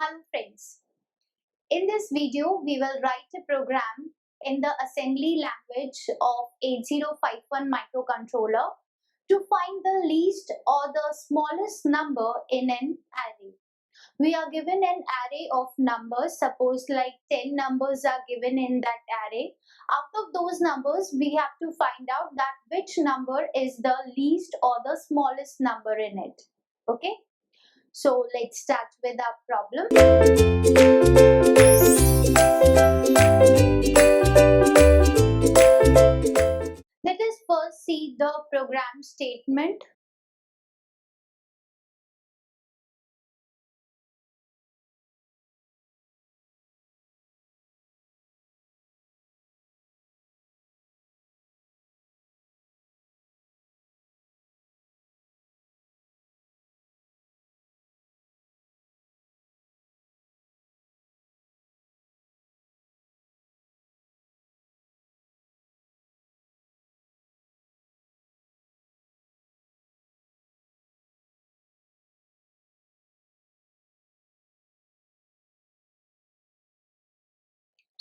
Hello friends. In this video, we will write a program in the assembly language of 8051 microcontroller to find the least or the smallest number in an array. We are given an array of numbers. Suppose like 10 numbers are given in that array. Out of those numbers, we have to find out that which number is the least or the smallest number in it. Okay. So let's start with our problem. Let us first see the program statement.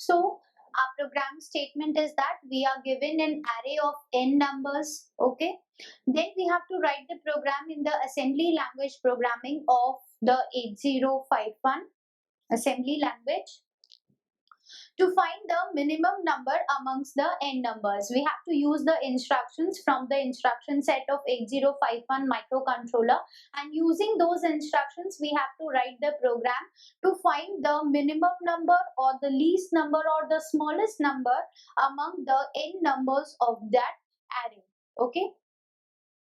So our program statement is that we are given an array of n numbers. Okay. Then we have to write the program in the assembly language programming of the 8051 assembly language. To find the minimum number amongst the n numbers, we have to use the instructions from the instruction set of 8051 microcontroller, and using those instructions we have to write the program to find the minimum number or the least number or the smallest number among the n numbers of that array. Okay.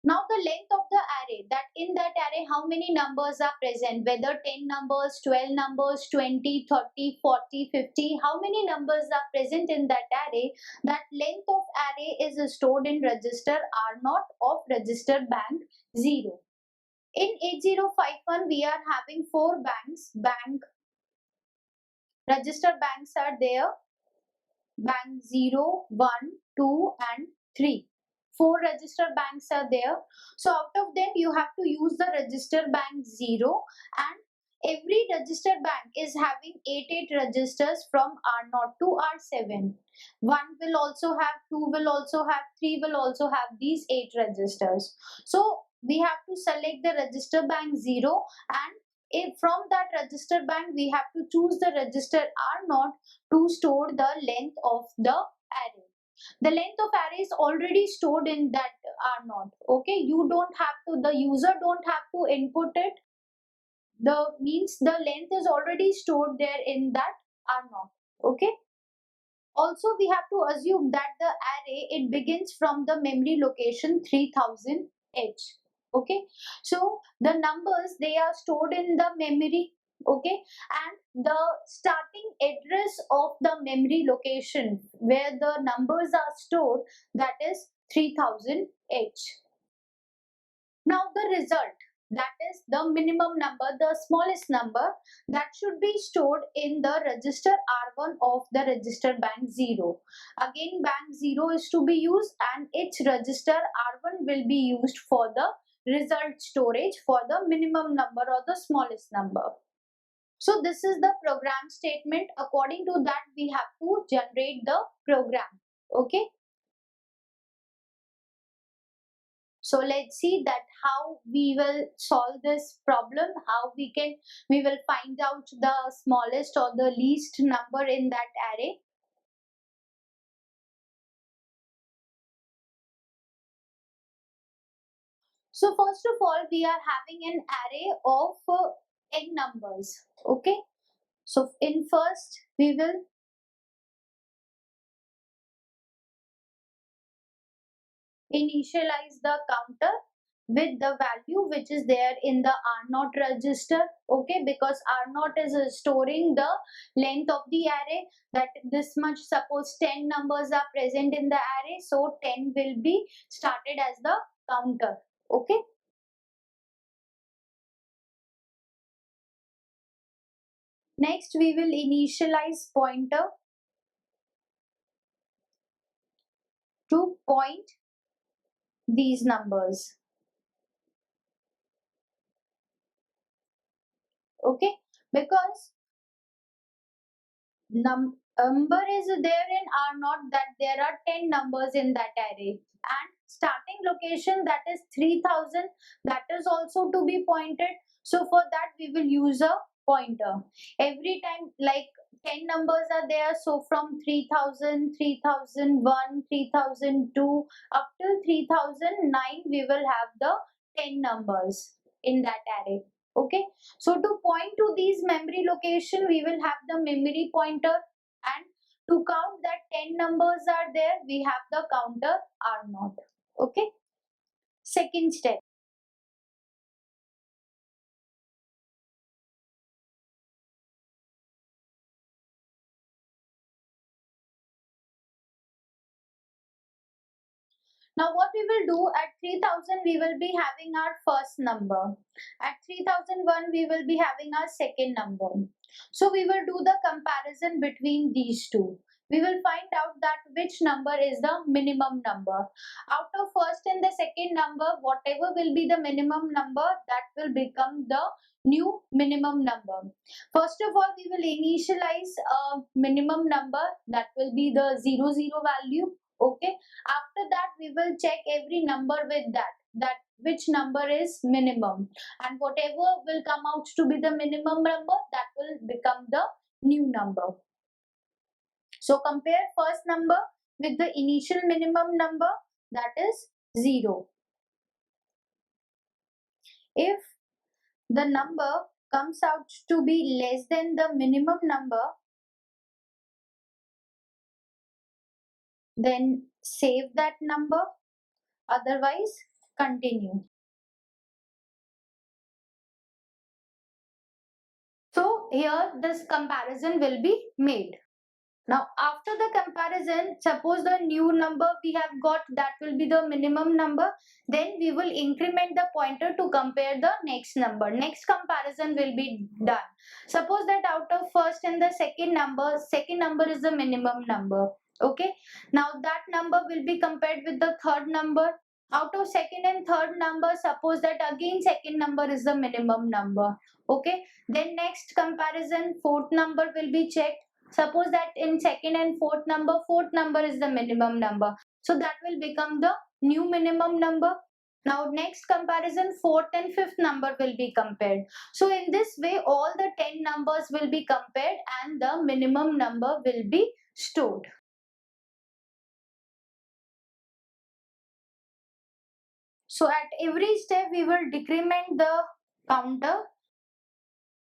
Now the length of the array, that in that array how many numbers are present, whether 10 numbers, 12 numbers, 20, 30, 40, 50, how many numbers are present in that array, that length of array is stored in register R0 of register bank 0. In 8051 we are having 4 banks. Register banks are there, bank 0, 1, 2 and 3. 4 register banks are there. So out of them you have to use the register bank 0, and every register bank is having 8 registers from R0 to R7. 1 will also have, 2 will also have, 3 will also have these 8 registers. So we have to select the register bank 0, and from that register bank we have to choose the register R0 to store the length of the array. The length of array is already stored in that R0. Okay, you don't have to, the user don't have to input it. The means the length is already stored there in that R0. Okay. Also, we have to assume that the array, it begins from the memory location 3000H. Okay, so the numbers, they are stored in the memory. Okay, and the starting address of the memory location where the numbers are stored, that is 3000H. Now the result, that is the minimum number, the smallest number, that should be stored in the register R1 of the register bank 0. Again, bank 0 is to be used, and its register R1 will be used for the result storage for the minimum number or the smallest number. So this is the program statement. According to that, we have to generate the program. Okay. So let's see that how we will solve this problem, how we will find out the smallest or the least number in that array. So first of all, we are having an array of n numbers. Okay. So in first, we will initialize the counter with the value which is there in the R0 register. Okay, because R0 is storing the length of the array, that this much, suppose 10 numbers are present in the array, so 10 will be started as the counter. Okay. Next we will initialize pointer to point these numbers. Okay, because number is there in R naught, that there are 10 numbers in that array, and starting location, that is 3000, that is also to be pointed. So for that we will use a pointer every time, like 10 numbers are there, so from 3000, 3001, 3002 up till 3009 we will have the 10 numbers in that array. Okay, so to point to these memory location, we will have the memory pointer, and to count that 10 numbers are there, we have the counter R0. Okay, second step. Now what we will do, at 3000 we will be having our first number. At 3001 we will be having our second number. So we will do the comparison between these two. We will find out that which number is the minimum number. Out of first and the second number, whatever will be the minimum number, that will become the new minimum number. First of all, we will initialize a minimum number, that will be the 00 value. Okay, after that we will check every number with that which number is minimum, and whatever will come out to be the minimum number, that will become the new number. So compare first number with the initial minimum number, that is 0. If the number comes out to be less than the minimum number, then save that number, otherwise continue. So here this comparison will be made. Now after the comparison, suppose the new number we have got, that will be the minimum number, then we will increment the pointer to compare the next number. Next comparison will be done. Suppose that out of first and the second number is the minimum number. Okay, now that number will be compared with the third number. Out of second and third number, suppose that again second number is the minimum number. Okay, then next comparison, fourth number will be checked. Suppose that in second and fourth number is the minimum number. So that will become the new minimum number. Now next comparison, fourth and fifth number will be compared. So in this way, all the 10 numbers will be compared and the minimum number will be stored. So at every step, we will decrement the counter.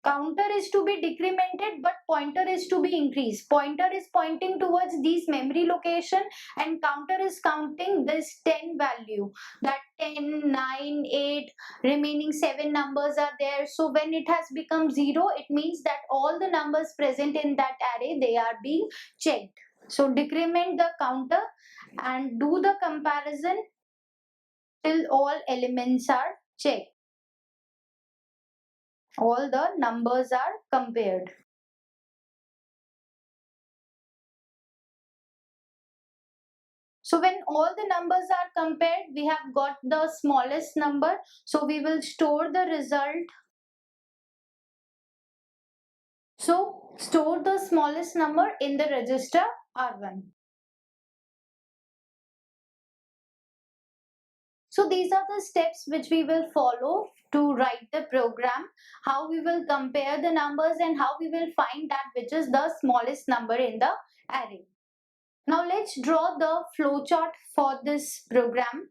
Counter is to be decremented, but pointer is to be increased. Pointer is pointing towards these memory location, and counter is counting this 10 value. That 10, 9, 8, remaining 7 numbers are there. So when it has become 0, it means that all the numbers present in that array, they are being checked. So decrement the counter and do the comparison till all elements are checked. All the numbers are compared. So when all the numbers are compared, we have got the smallest number. So we will store the result. So store the smallest number in the register R1. So these are the steps which we will follow to write the program, how we will compare the numbers and how we will find that which is the smallest number in the array. Now let's draw the flowchart for this program.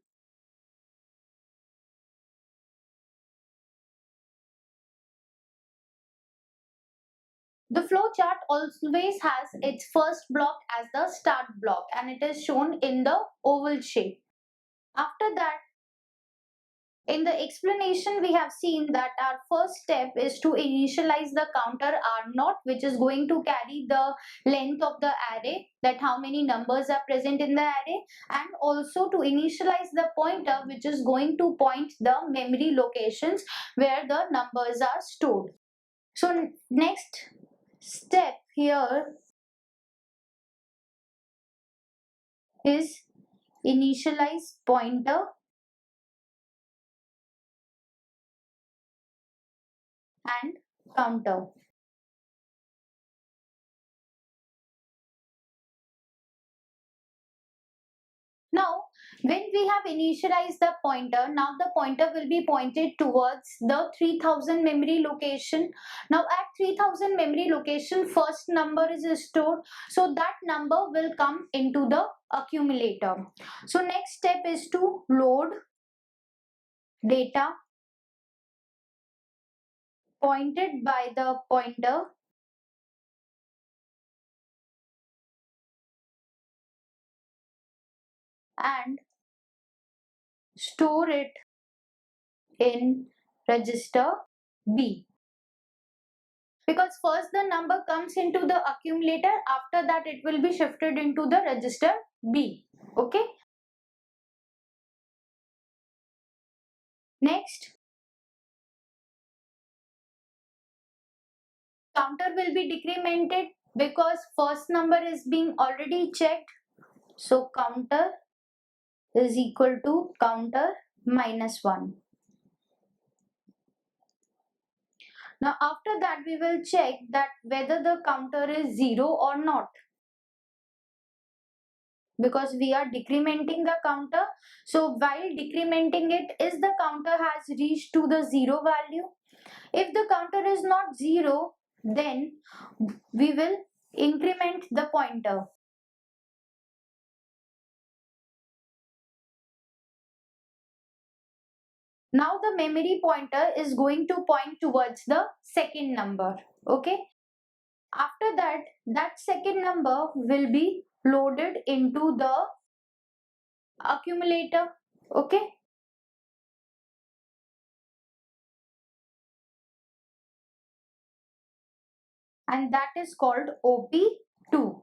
The flowchart always has its first block as the start block, and it is shown in the oval shape. After that, in the explanation, we have seen that our first step is to initialize the counter R0, which is going to carry the length of the array, that how many numbers are present in the array, and also to initialize the pointer, which is going to point the memory locations where the numbers are stored. So next step here is initialize pointer and counter. When we have initialized the pointer, now the pointer will be pointed towards the 3000 memory location. Now at 3000 memory location, first number is stored, so that number will come into the accumulator. So next step is to load data pointed by the pointer and store it in register B. Because first the number comes into the accumulator, after that it will be shifted into the register B. Okay. Next, counter will be decremented because first number is being already checked. So counter is equal to counter minus 1. Now after that we will check that whether the counter is 0 or not, because we are decrementing the counter. So while decrementing it, is the counter has reached to the 0 value? If the counter is not 0, then we will increment the pointer. Now the memory pointer is going to point towards the second number. Okay. After that, that second number will be loaded into the accumulator. Okay. And that is called OP2.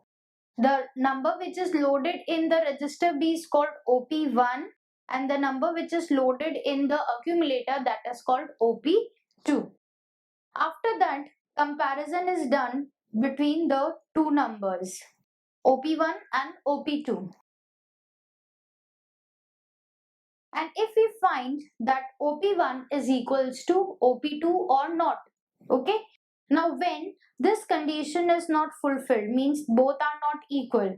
The number which is loaded in the register B is called OP1, and the number which is loaded in the accumulator, that is called OP2. After that, comparison is done between the two numbers, OP1 and OP2. And if we find that OP1 is equals to OP2 or not, okay. Now when this condition is not fulfilled, means both are not equal,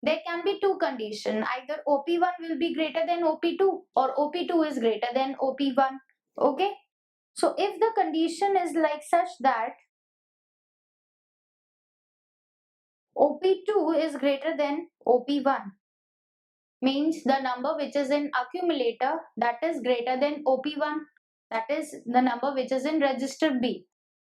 there can be two conditions. Either OP1 will be greater than OP2 or OP2 is greater than OP1. Okay. So if the condition is like such that OP2 is greater than OP1, means the number which is in accumulator, that is greater than OP1, that is the number which is in register B.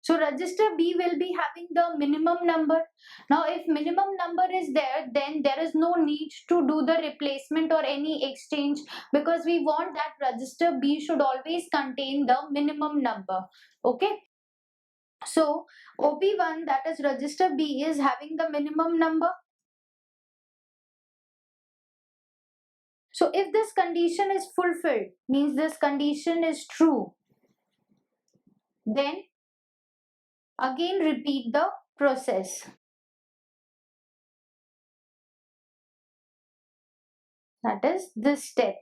So register B will be having the minimum number. Now if minimum number is there, then there is no need to do the replacement or any exchange, because we want that register B should always contain the minimum number. Okay. So OP1, that is register B, is having the minimum number. So if this condition is fulfilled, means this condition is true, then again repeat the process. That is this step.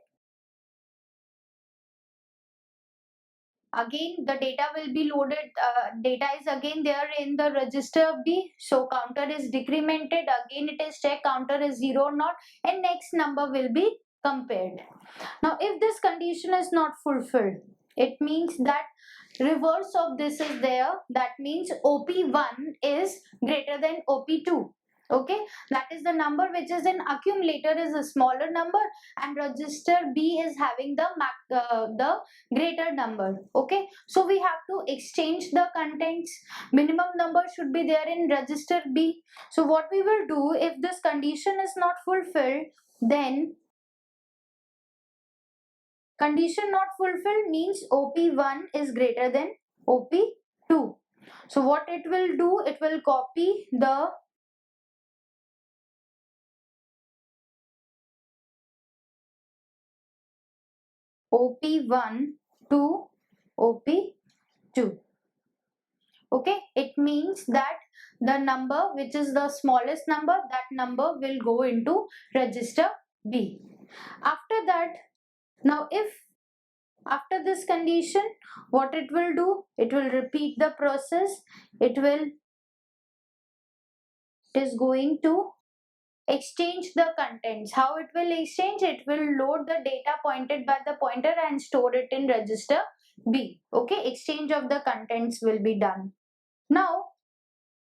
Again the data will be loaded, data is again there in the register B, so counter is decremented, again it is checked counter is 0 or not, and next number will be compared. Now if this condition is not fulfilled, it means that reverse of this is there, that means OP1 is greater than OP2. Okay, that is the number which is in accumulator is a smaller number and register B is having the greater number. Okay, so we have to exchange the contents. Minimum number should be there in register B. So what we will do, if this condition is not fulfilled, then condition not fulfilled means OP1 is greater than OP2. So what it will do, it will copy the OP1 to OP2. Okay, it means that the number which is the smallest number, that number will go into register B. After that, now if after this condition, what it will do, it will repeat the process. It is going to exchange the contents. How it will exchange? It will load the data pointed by the pointer and store it in register B. Okay, exchange of the contents will be done. Now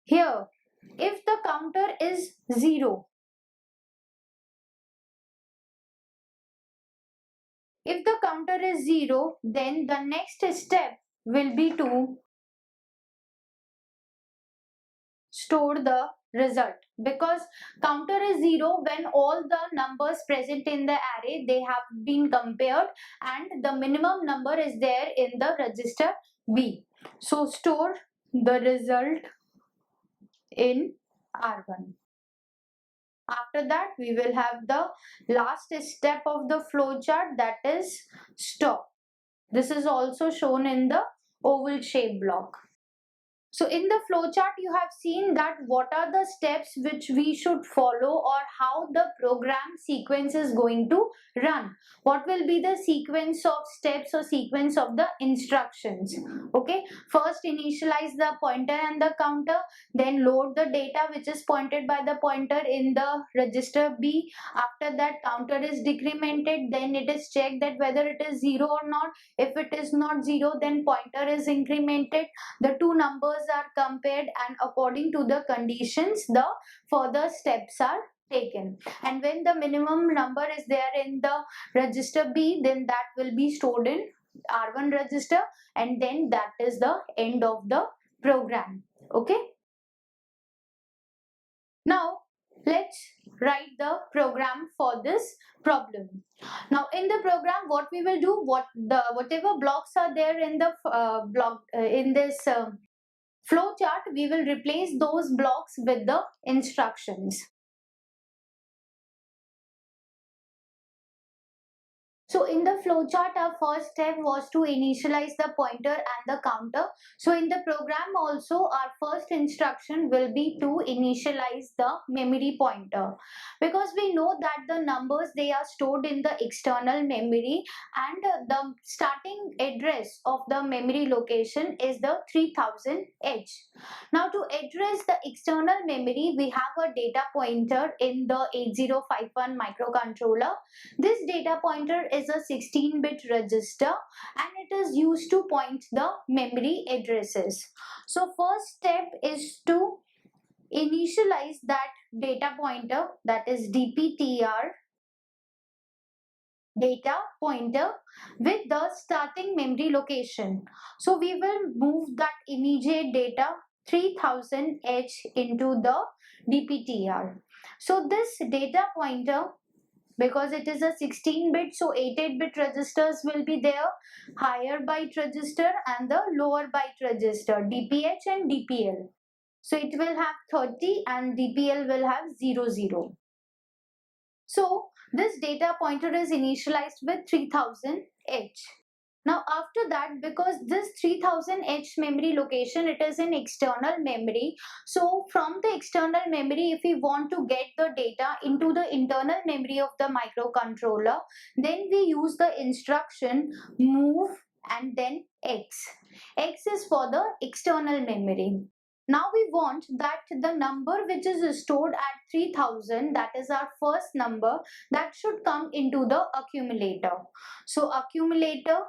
here, if the counter is 0, if the counter is 0, then the next step will be to store the result, because counter is 0 when all the numbers present in the array, they have been compared and the minimum number is there in the register B. So store the result in R1. After that, we will have the last step of the flowchart, that is stop. This is also shown in the oval shape block. So in the flowchart, you have seen that what are the steps which we should follow, or how the program sequence is going to run. What will be the sequence of steps or sequence of the instructions? Okay, first initialize the pointer and the counter, then load the data which is pointed by the pointer in the register B. After that, counter is decremented, then it is checked that whether it is 0 or not. If it is not 0, then pointer is incremented. The two numbers are compared and according to the conditions the further steps are taken, and when the minimum number is there in the register B, then that will be stored in R1 register, and then that is the end of the program. Okay, now let's write the program for this problem. Now in the program, what we will do, whatever blocks are there in the in this flowchart, we will replace those blocks with the instructions. So in the flowchart, our first step was to initialize the pointer and the counter. So in the program also, our first instruction will be to initialize the memory pointer, because we know that the numbers, they are stored in the external memory, and the starting address of the memory location is the 3000H. Now to address the external memory, we have a data pointer in the 8051 microcontroller. This data pointer is a 16-bit register and it is used to point the memory addresses. So first step is to initialize that data pointer, that is DPTR data pointer, with the starting memory location. So we will move that immediate data 3000H into the DPTR. So this data pointer, because it is a 16-bit, so 8-bit registers will be there, higher byte register and the lower byte register, DPH and DPL. So it will have 30 and DPL will have 00. So this data pointer is initialized with 3000H. Now after that, because this 3000H memory location, it is in external memory. So from the external memory, if we want to get the data into the internal memory of the microcontroller, then we use the instruction move and then X. X is for the external memory. Now we want that the number which is stored at 3000, that is our first number, that should come into the accumulator. So accumulator,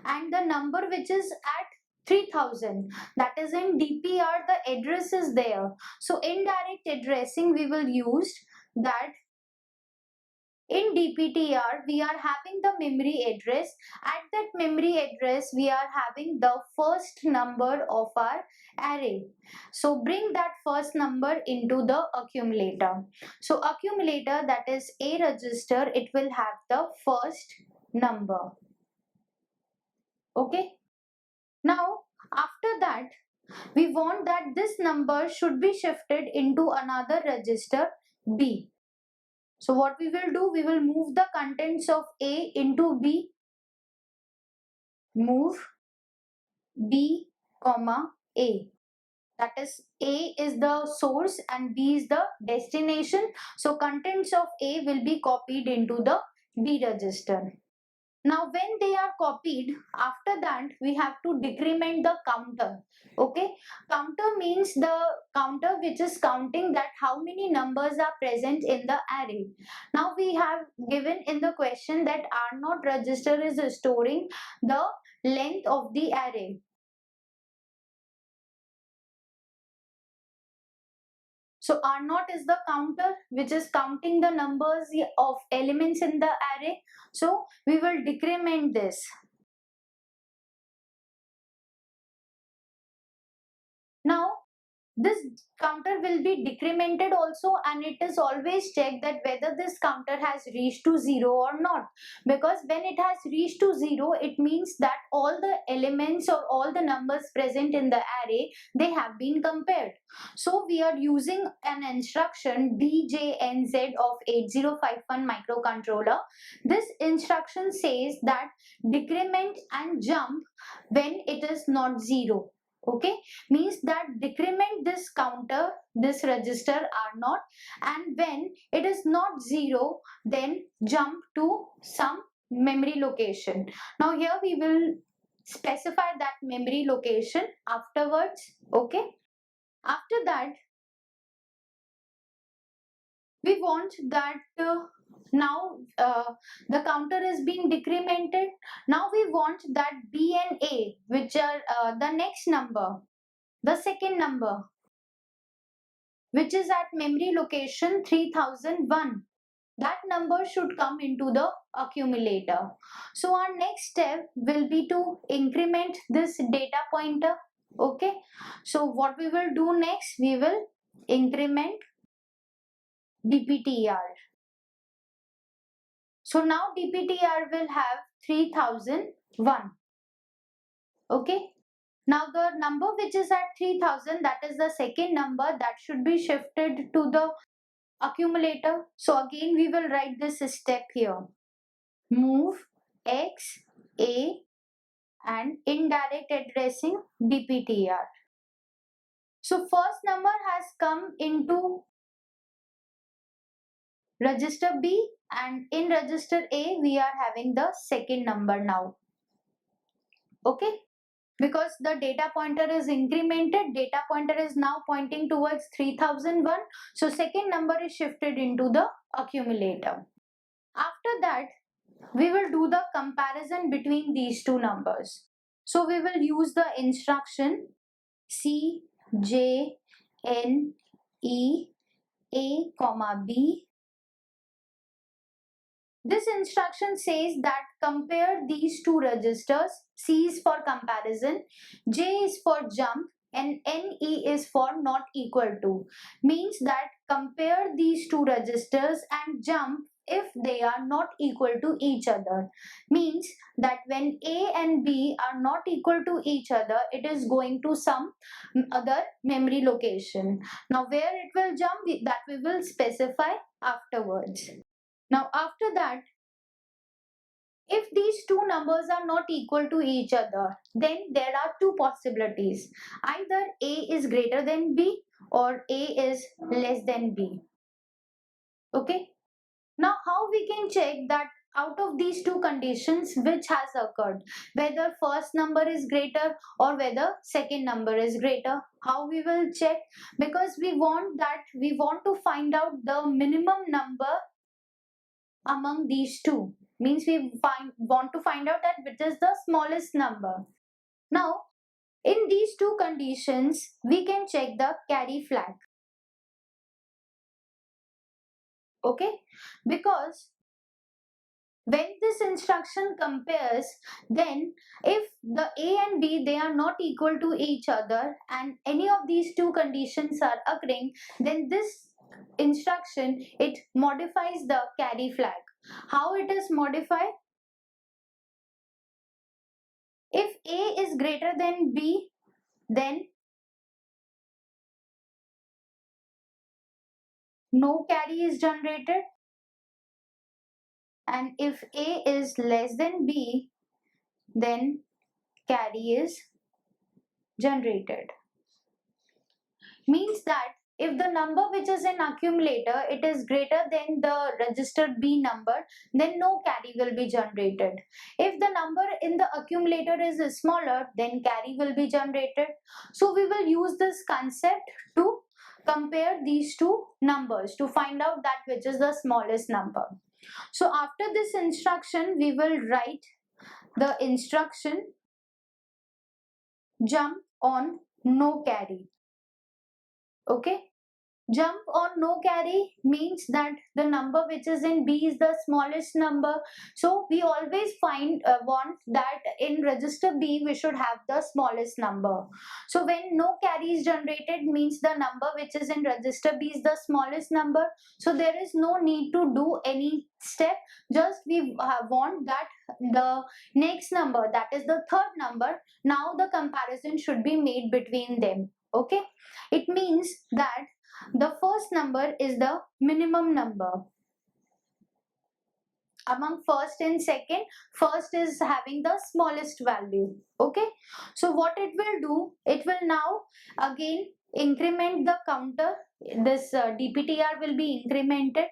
and the number which is at 3000, that is in DPR, the address is there. So indirect addressing we will use that. In DPTR, we are having the memory address. At that memory address, we are having the first number of our array. So bring that first number into the accumulator. So accumulator, that is A register, it will have the first number. Okay. Now, after that, we want that this number should be shifted into another register B. So what we will do, we will move the contents of A into B. Move B, comma A. That is, A is the source and B is the destination. So contents of A will be copied into the B register. Now when they are copied, after that we have to decrement the counter. Okay, counter means the counter which is counting that how many numbers are present in the array. Now we have given in the question that R naught register is storing the length of the array. So R naught is the counter which is counting the numbers of elements in the array. So we will decrement this. Now this counter will be decremented also, and it is always checked that whether this counter has reached to 0 or not, because when it has reached to 0 it means that all the elements or all the numbers present in the array, they have been compared. So we are using an instruction DJNZ of 8051 microcontroller. This instruction says that decrement and jump when it is not 0. Okay, means that decrement this counter, this register R0, and when it is not 0 then jump to some memory location. Now here we will specify that memory location afterwards. Okay, after that we want that now the counter is being decremented. Now we want that B and A, which are the next number, the second number, which is at memory location 3001. That number should come into the accumulator. So our next step will be to increment this data pointer. Okay, so what we will do next, we will increment DPTR. So now DPTR will have 3001. Okay, now the number which is at 3000, that is the second number, that should be shifted to the accumulator. So again we will write this step here. Move X, A and indirect addressing DPTR. So first number has come into register B, and in register A we are having the second number now. Okay, because the data pointer is incremented, data pointer is now pointing towards 3001. So second number is shifted into the accumulator. After that we will do the comparison between these two numbers. So we will use the instruction CJNE A, B. This instruction says that compare these two registers. C is for comparison, J is for jump, and NE is for not equal to. Means that compare these two registers and jump if they are not equal to each other. Means that when A and B are not equal to each other, it is going to some other memory location. Now where it will jump, that we will specify afterwards. Now after that, if these two numbers are not equal to each other, then there are two possibilities. Either A is greater than B or A is less than B. Okay. Now how we can check that out of these two conditions which has occurred, whether first number is greater or whether second number is greater? How we will check? Because we want to find out the minimum number among these two. Means we want to find out that which is the smallest number. Now in these two conditions we can check the carry flag. Okay, because when this instruction compares, then if the A and B, they are not equal to each other and any of these two conditions are occurring, then this instruction, it modifies the carry flag. How it is modified? If A is greater than B, then no carry is generated, and if A is less than B, then carry is generated. Means that if the number which is in accumulator it is greater than the registered B number, then no carry will be generated. If the number in the accumulator is smaller, then carry will be generated. So we will use this concept to compare these two numbers to find out that which is the smallest number. So after this instruction, we will write the instruction jump on no carry. Okay. Jump on no carry means that the number which is in B is the smallest number. So we always want that in register B we should have the smallest number. So when no carry is generated means the number which is in register B is the smallest number. So there is no need to do any step. Just we want that the next number, that is the third number, now the comparison should be made between them. Okay. It means that the first number is the minimum number. Among first and second, first is having the smallest value. Okay. So what it will do, it will now again increment the counter. This DPTR will be incremented.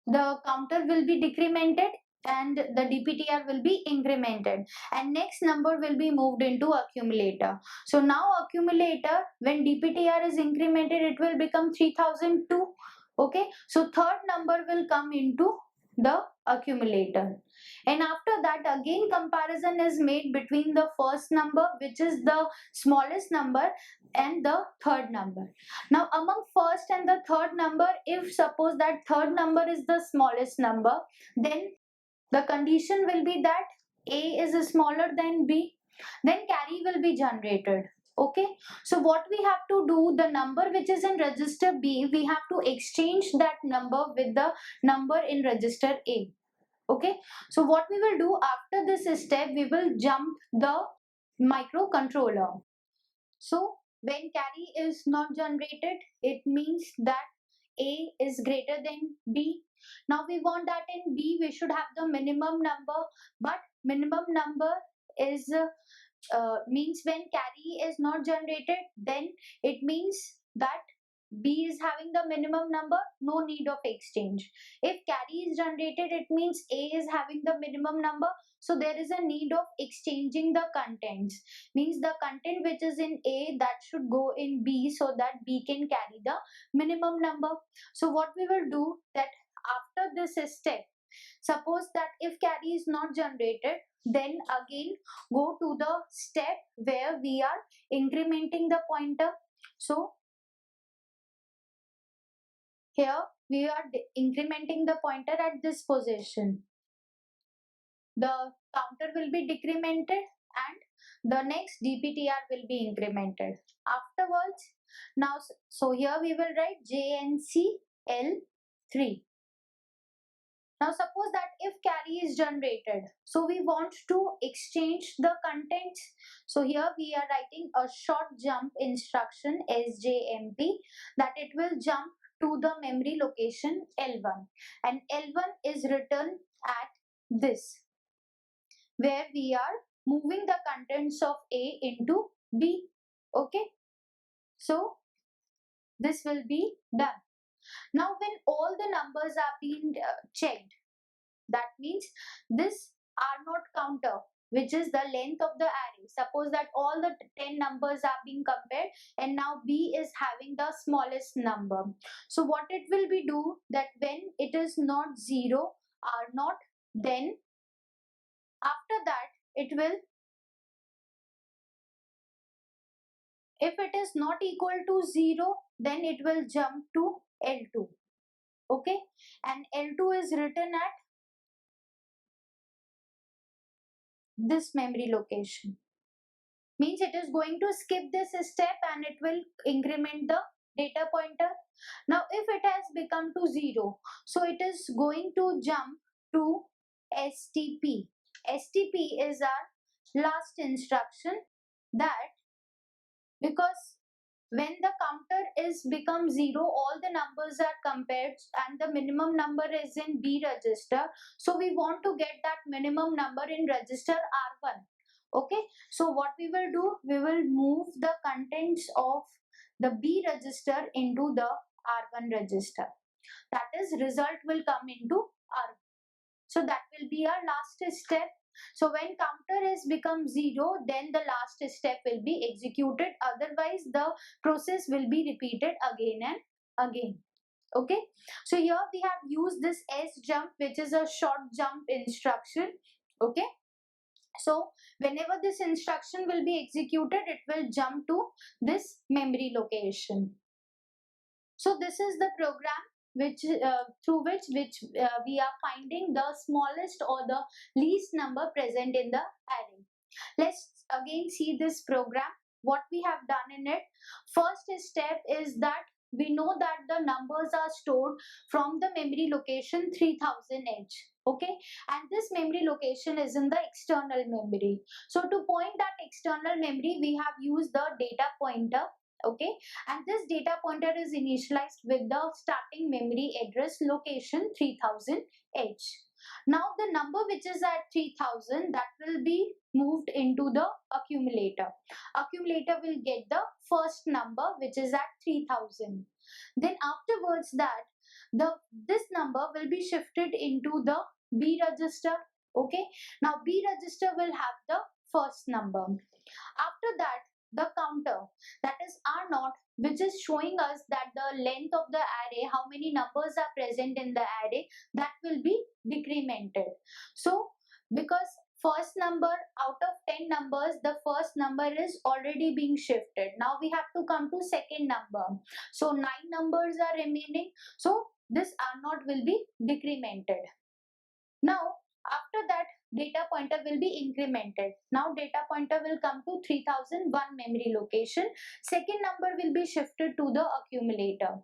The counter will be decremented and the DPTR will be incremented, and next number will be moved into accumulator. So now accumulator, when DPTR is incremented, it will become 3002. Okay, so third number will come into the accumulator, and after that again comparison is made between the first number, which is the smallest number, and the third number. Now among first and the third number, if suppose that third number is the smallest number, then the condition will be that A is smaller than B, then carry will be generated. Okay, so what we have to do, the number which is in register B, we have to exchange that number with the number in register A. Okay, so what we will do after this step, we will jump the microcontroller. So when carry is not generated, it means that A is greater than B. Now we want that in B we should have the minimum number, but minimum number is means when carry is not generated, then it means that B is having the minimum number, no need of exchange. If carry is generated, it means A is having the minimum number, so there is a need of exchanging the contents. Means the content which is in A, that should go in B so that B can carry the minimum number. So what we will do, that after this step, suppose that if carry is not generated, then again go to the step where we are incrementing the pointer. So here we are incrementing the pointer at this position. The counter will be decremented and the next DPTR will be incremented. Afterwards, now, so here we will write JNCL3. Now suppose that if carry is generated, so we want to exchange the contents. So here we are writing a short jump instruction SJMP, that it will jump to the memory location L1, and L1 is written at this, where we are moving the contents of A into B. Okay, so this will be done. Now when all the numbers are being checked, that means this are not counter, which is the length of the array. Suppose that all the 10 numbers are being compared and now B is having the smallest number. So what it will be do, that when it is not 0 or not, then after that it will, if it is not equal to 0, then it will jump to L2. Okay, and L2 is written at this memory location. Means it is going to skip this step and it will increment the data pointer. Now if it has become to 0, so it is going to jump to STP. STP is our last instruction, that because when the counter is become 0, all the numbers are compared and the minimum number is in B register. So we want to get that minimum number in register R1. Okay, so what we will do, we will move the contents of the B register into the R1 register. That is, result will come into R1. So that will be our last step. So when counter has become 0, then the last step will be executed. Otherwise, the process will be repeated again and again. Okay. So here we have used this S jump, which is a short jump instruction. Okay. So whenever this instruction will be executed, it will jump to this memory location. So this is the program which through which we are finding the smallest or the least number present in the array. Let's again see this program. What we have done in it. First step is that we know that the numbers are stored from the memory location 3000H. Okay, and this memory location is in the external memory. So to point that external memory, we have used the data pointer. Okay, and this data pointer is initialized with the starting memory address location 3000H. Now the number which is at 3000, that will be moved into the accumulator. Accumulator will get the first number which is at 3000. Then afterwards that this number will be shifted into the B register. Okay, now B register will have the first number. After that, the counter, that is R0, which is showing us that the length of the array, how many numbers are present in the array, that will be decremented. So because first number out of 10 numbers, the first number is already being shifted. Now we have to come to second number. So 9 numbers are remaining. So this R0 will be decremented. Now after that, data pointer will be incremented. Now data pointer will come to 3001 memory location. Second number will be shifted to the accumulator.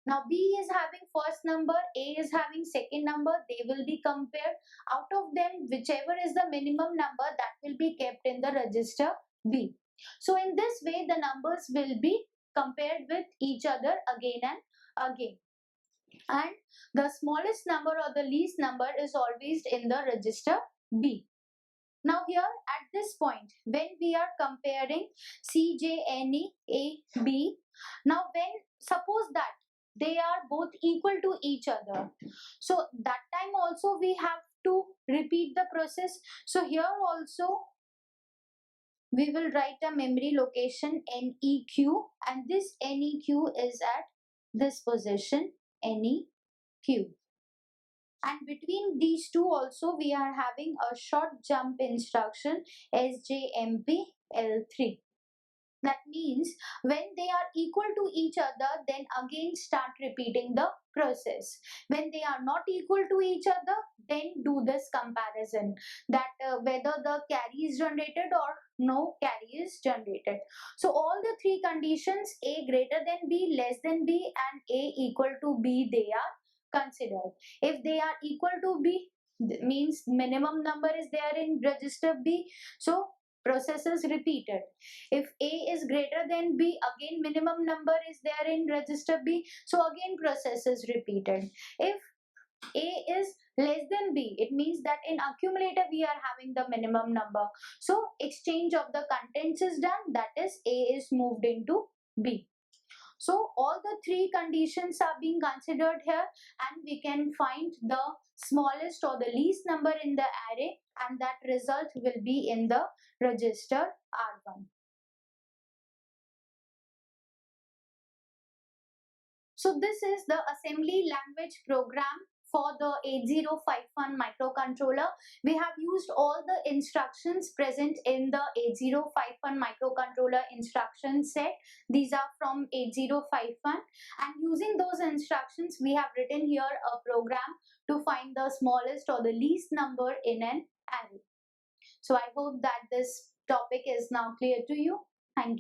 Now B is having first number, A is having second number. They will be compared. Out of them, whichever is the minimum number, that will be kept in the register B. So in this way, the numbers will be compared with each other again and again. And the smallest number or the least number is always in the register B. Now here at this point, when we are comparing C, J, N, E, A, B, now when suppose that they are both equal to each other, so that time also we have to repeat the process. So here also we will write a memory location NEQ, and this NEQ is at this position NEQ. And between these two also we are having a short jump instruction SJMP L3. That means when they are equal to each other, then again start repeating the process. When they are not equal to each other, then do this comparison that whether the carry is generated or no carry is generated. So all the three conditions, A greater than B, less than B, and A equal to B, they are considered. If they are equal to B, means minimum number is there in register B, so process is repeated. If A is greater than B, again minimum number is there in register B, so again process is repeated. If A is less than B, it means that in accumulator we are having the minimum number, so exchange of the contents is done, that is A is moved into B. So all the three conditions are being considered here, and we can find the smallest or the least number in the array, and that result will be in the register R1. So this is the assembly language program for the 8051 microcontroller. We have used all the instructions present in the 8051 microcontroller instruction set. These are from 8051, and using those instructions we have written here a program to find the smallest or the least number in an array. So I hope that this topic is now clear to you.